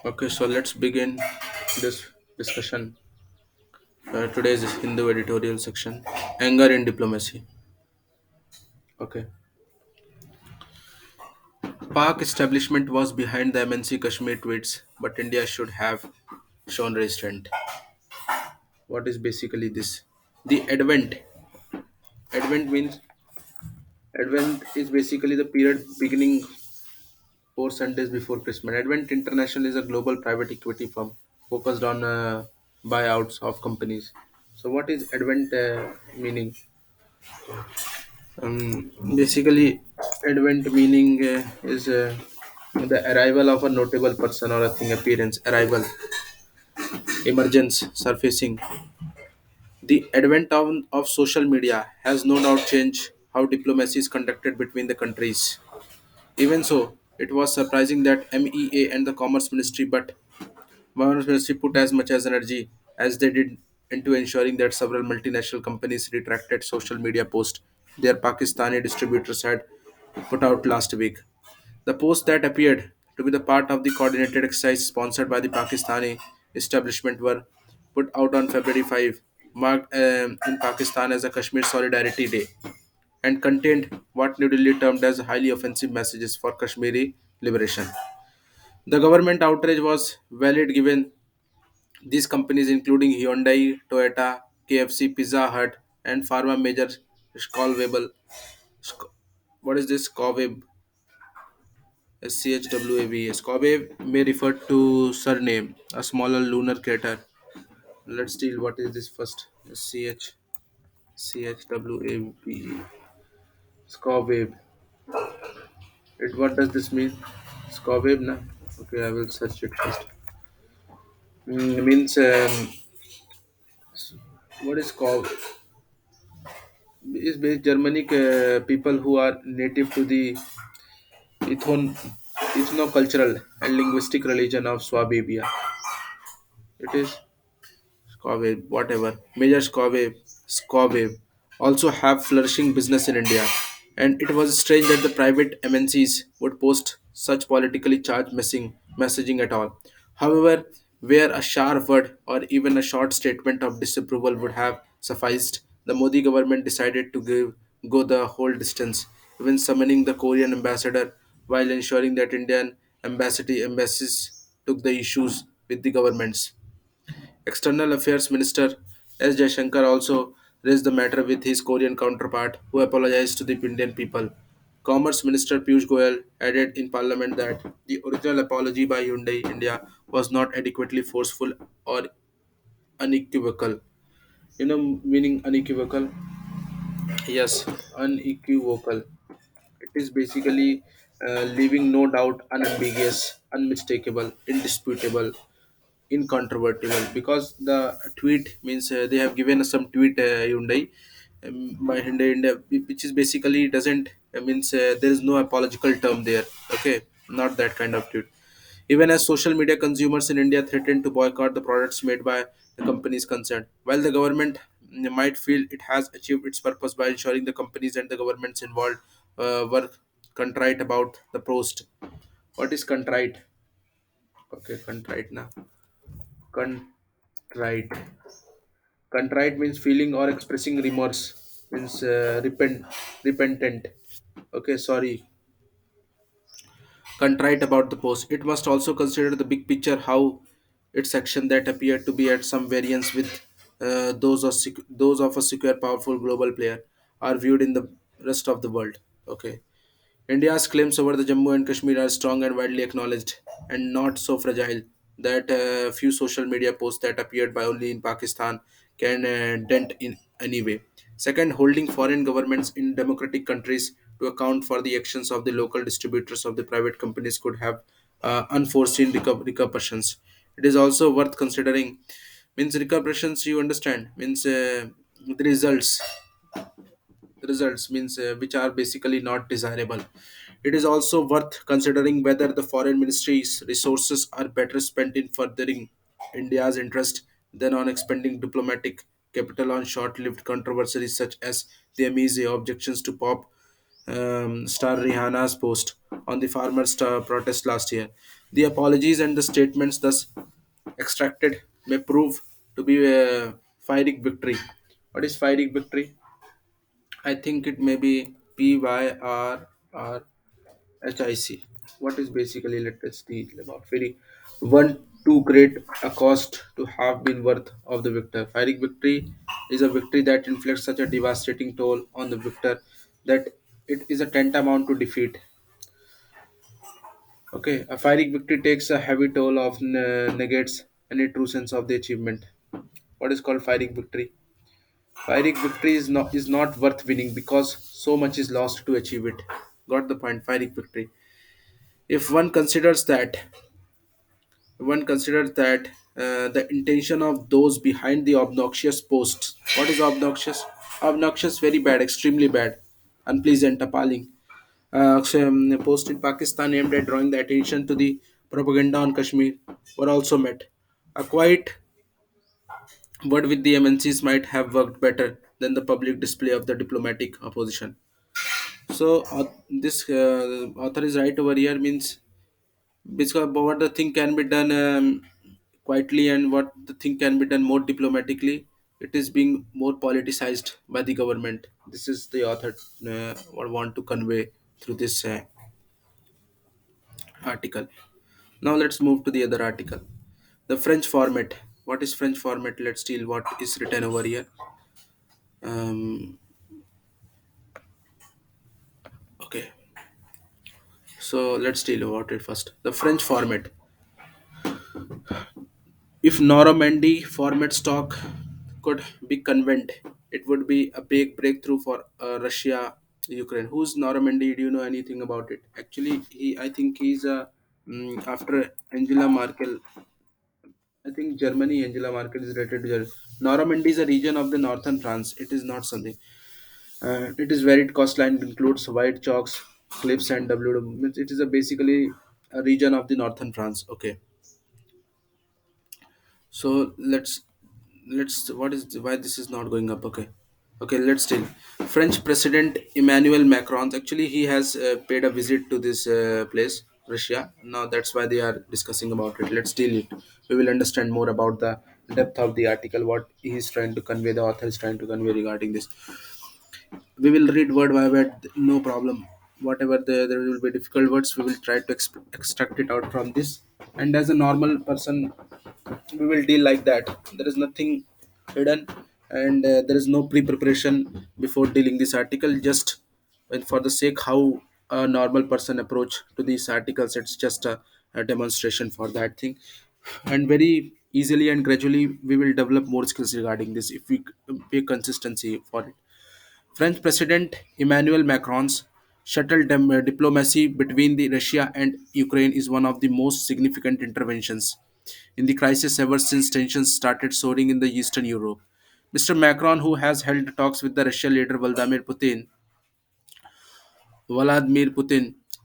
Okay, so let's begin this discussion. Today's Hindu Editorial section, Anger in Diplomacy. Okay. Pak establishment was behind the MNC Kashmir tweets, but India should have shown restraint. What is basically this? The Advent. Advent is basically the period beginning 4 Sundays before Christmas. Advent International is a global private equity firm focused on buyouts of companies. So, what is Advent meaning? Basically, Advent meaning is the arrival of a notable person or a thing, appearance, arrival, emergence, surfacing. The advent of social media has no doubt changed how diplomacy is conducted between the countries. Even so, it was surprising that MEA and the Commerce Ministry, but Commerce Ministry put as much as energy as they did into ensuring that several multinational companies retracted social media posts their Pakistani distributors had put out last week. The posts that appeared to be the part of the coordinated exercise sponsored by the Pakistani establishment were put out on February 5, marked in Pakistan as a Kashmir Solidarity Day, and contained what New Delhi termed as highly offensive messages for Kashmiri liberation. The government outrage was valid given these companies, including Hyundai, Toyota, KFC, Pizza Hut, and pharma major Schwalbe, what is this? SCHWAV. Schwalbe may refer to surname, a smaller lunar crater. Let's deal what is this first. SCHWAV. Schwalbe. What does this mean? Schwalbe, na? Okay, I will search it first. Means what is Schwalbe? Is based Germanic people who are native to the ethno ethnocultural and linguistic religion of Swabia. It is Skawave, whatever. Major Skawave also have flourishing business in India, and it was strange that the private MNCs would post such politically charged messaging at all. However, where a sharp word or even a short statement of disapproval would have sufficed, the Modi government decided to go the whole distance, even summoning the Korean ambassador while ensuring that Indian embassies took the issues with the governments. External Affairs Minister S. Jaishankar also raised the matter with his Korean counterpart, who apologized to the Indian people. Commerce Minister Piyush Goyal added in Parliament that the original apology by Hyundai India was not adequately forceful or unequivocal. You know, meaning unequivocal? Yes, unequivocal. It is basically leaving no doubt, unambiguous, unmistakable, indisputable, incontrovertible, because the tweet means they have given us some tweet Hyundai by Hyundai India, which is basically doesn't means there is no apological term there. Okay, not that kind of tweet. Even as social media consumers in India threaten to boycott the products made by the companies concerned, while the government might feel it has achieved its purpose by ensuring the companies and the governments involved were contrite about the post. What is contrite? Okay, contrite now. Contrite. Contrite means feeling or expressing remorse. Means repentant. Okay, sorry. Contrite about the post. It must also consider the big picture, how its action that appeared to be at some variance with those of a secure, powerful global player are viewed in the rest of the world. Okay. India's claims over the Jammu and Kashmir are strong and widely acknowledged, and not so fragile that few social media posts that appeared by only in Pakistan can dent in any way. Second, holding foreign governments in democratic countries to account for the actions of the local distributors of the private companies could have unforeseen repercussions. It is also worth considering. Means repercussions, you understand, means the results means which are basically not desirable. It is also worth considering whether the foreign ministry's resources are better spent in furthering India's interest than on expending diplomatic capital on short-lived controversies such as the ME's objections to pop star Rihanna's post on the farmers' protest last year. The apologies and the statements thus extracted may prove to be a Pyrrhic victory. What is Pyrrhic victory? I think it may be PYRRHIC. What is basically, let us see about very one too great a cost to have been worth of the victor. Pyrrhic victory is a victory that inflicts such a devastating toll on the victor that it is a tantamount to defeat. Okay, a Pyrrhic victory takes a heavy toll of negates any true sense of the achievement. What is called Pyrrhic victory? Pyrrhic victory is not worth winning because so much is lost to achieve it. Got the point? Pyrrhic victory. If one considers that the intention of those behind the obnoxious posts. What is obnoxious? Obnoxious, very bad, extremely bad, unpleasant, appalling. A post in Pakistan aimed at drawing the attention to the propaganda on Kashmir were also met. A quiet word with the MNCs might have worked better than the public display of the diplomatic opposition. So this author is right over here means because what the thing can be done quietly and what the thing can be done more diplomatically, it is being more politicized by the government. This is the author what want to convey through this article. Now let's move to the other article. The French format. What is French format? Let's deal what is written over here. um, okay, so let's deal about it first. The French format. If Normandy format stock could be convened, it would be a big breakthrough for Russia, Ukraine. Who's Normandy? Do you know anything about it? Actually, I think he's after Angela Merkel. I think Germany, Angela Merkel is related to Germany. Normandy is a region of the northern France. It is not something. It is varied coastline, includes white chalks, cliffs, and W. It is a basically a region of the northern France. Okay, so let's what is why this is not going up? Okay, okay, let's still. French President Emmanuel Macron, actually he has paid a visit to this place, Russia. Now that's why they are discussing about it. Let's deal it. We will understand more about the depth of the article, what he is trying to convey, the author is trying to convey regarding this. We will read word by word, no problem. Whatever there will be difficult words, we will try to extract it out from this. And as a normal person, we will deal like that. There is nothing hidden, and there is no pre-preparation before dealing this article. Just and for the sake how a normal person approach to these articles, it's just a demonstration for that thing. And very easily and gradually we will develop more skills regarding this if we pay consistency for it. French President Emmanuel Macron's shuttle diplomacy between the Russia and Ukraine is one of the most significant interventions in the crisis ever since tensions started soaring in the Eastern Europe. Mr. Macron, who has held talks with the Russian leader Vladimir Putin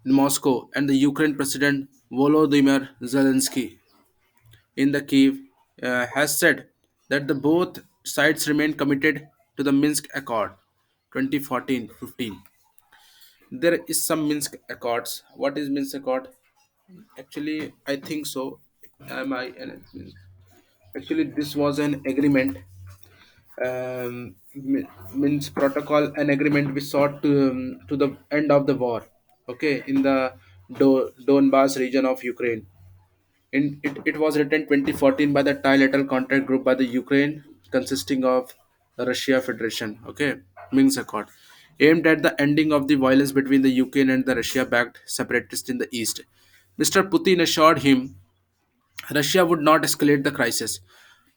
in Moscow, and the Ukraine President Volodymyr Zelensky in the Kiev, has said that the both sides remain committed to the Minsk Accord 2014-15. There is some Minsk Accords. What is Minsk Accord? Actually, I think so. Am I? Actually, this was an agreement, Minsk Protocol, an agreement which sought to the end of the war. Okay, in the Donbass region of Ukraine. It was written 2014 by the trilateral contact group by the Ukraine, consisting of the Russia Federation. Okay, Minsk Accord, aimed at the ending of the violence between the Ukraine and the Russia-backed separatists in the east. Mr. Putin assured him Russia would not escalate the crisis.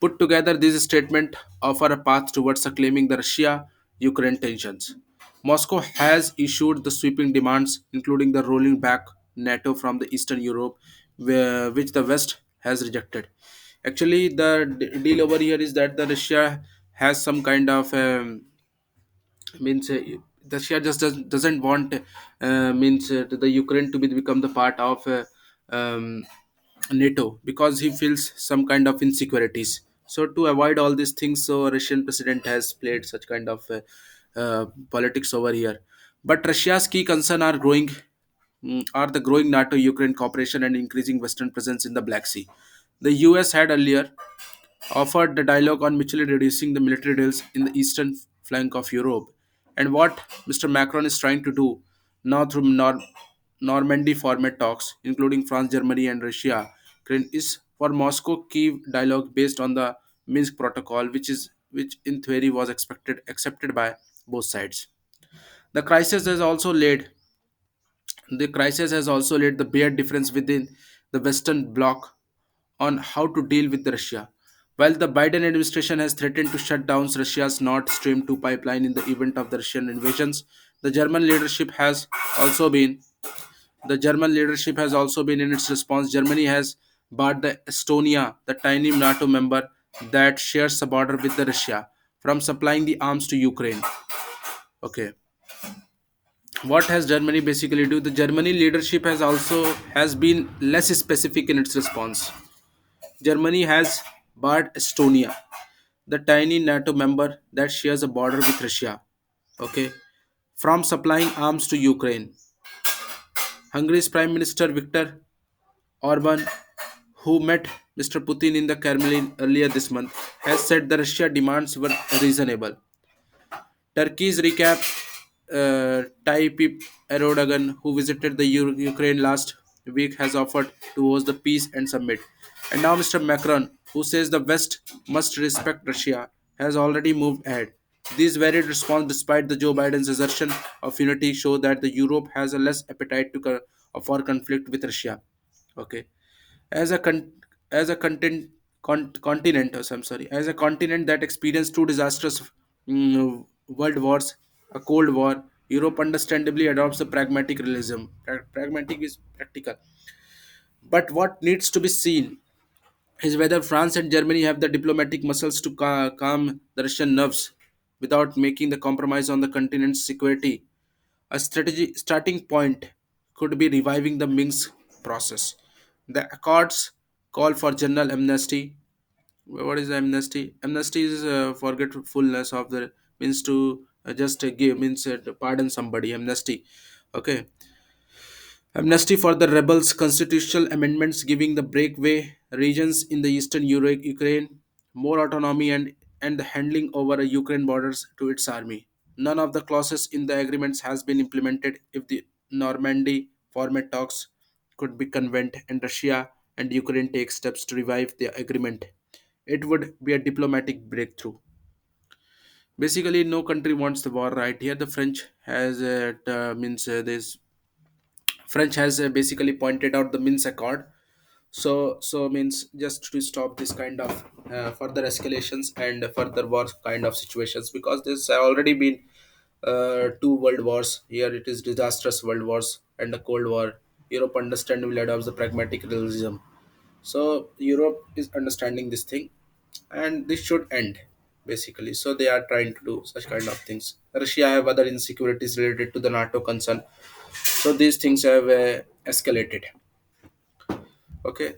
Put together, this statement offer a path towards claiming the Russia-Ukraine tensions. Moscow has issued the sweeping demands, including the rolling back NATO from the Eastern Europe, which the West has rejected. Actually, the deal over here is that the Russia has some kind of means Russia just doesn't want means the Ukraine to become the part of NATO because he feels some kind of insecurities. So to avoid all these things, so Russian president has played such kind of politics over here. But Russia's key concern are growing are the growing NATO Ukraine cooperation and increasing Western presence in the Black Sea. The US had earlier offered the dialogue on mutually reducing the military deals in the eastern flank of Europe. And what Mr. Macron is trying to do now through Normandy format talks, including France, Germany, and Russia, Ukraine, is for Moscow Kiev dialogue based on the Minsk Protocol, which in theory was expected accepted by both sides. The crisis has also led the crisis has also led the bare difference within the Western Bloc on how to deal with Russia. While the Biden administration has threatened to shut down Russia's Nord Stream 2 pipeline in the event of the Russian invasions, the German leadership has also been in its response. Germany has barred the Estonia, the tiny NATO member that shares a border with the Russia, from supplying the arms to Ukraine. Okay, what has Germany basically do? The Germany leadership has been less specific in its response. Germany has barred Estonia, the tiny NATO member that shares a border with Russia, okay, from supplying arms to Ukraine. Hungary's Prime Minister Viktor Orban, who met Mr. Putin in the Kremlin earlier this month, has said the Russia demands were reasonable. Turkey's recap Tayyip Erdogan, who visited the Ukraine last week, has offered to host the peace and summit. And now Mr. Macron, who says the West must respect Russia, has already moved ahead. These varied response, despite the Joe Biden's assertion of unity, show that the Europe has a less appetite for conflict with Russia. Okay, as a as a continent, I'm sorry, as a continent that experienced two disastrous world wars, a cold war, Europe understandably adopts the pragmatic realism. Pragmatic is practical, but what needs to be seen is whether France and Germany have the diplomatic muscles to calm the Russian nerves without making the compromise on the continent's security. A strategy starting point could be reviving the Minsk process. The accords call for general amnesty. What is amnesty? Amnesty is forgetfulness of the means to just give means to pardon somebody. Amnesty. Okay, amnesty for the rebels, constitutional amendments giving the breakaway regions in the eastern Ukraine more autonomy and the handling over a Ukraine borders to its army. None of the clauses in the agreements has been implemented. If the Normandy format talks could be convened and Russia and Ukraine take steps to revive the agreement, it would be a diplomatic breakthrough. Basically, no country wants the war right here. The French has means this French has basically pointed out the Minsk Accord. So means just to stop this kind of further escalations and further war kind of situations, because this have already been two world wars. Here it is disastrous world wars and a cold war. Europe understandably adopts the pragmatic realism. So Europe is understanding this thing, and this should end basically. So they are trying to do such kind of things. Russia have other insecurities related to the NATO concern, so these things have escalated. Okay,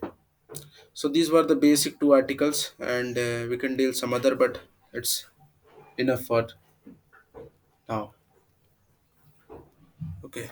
so these were the basic two articles, and we can deal some other, but it's enough for now. Okay.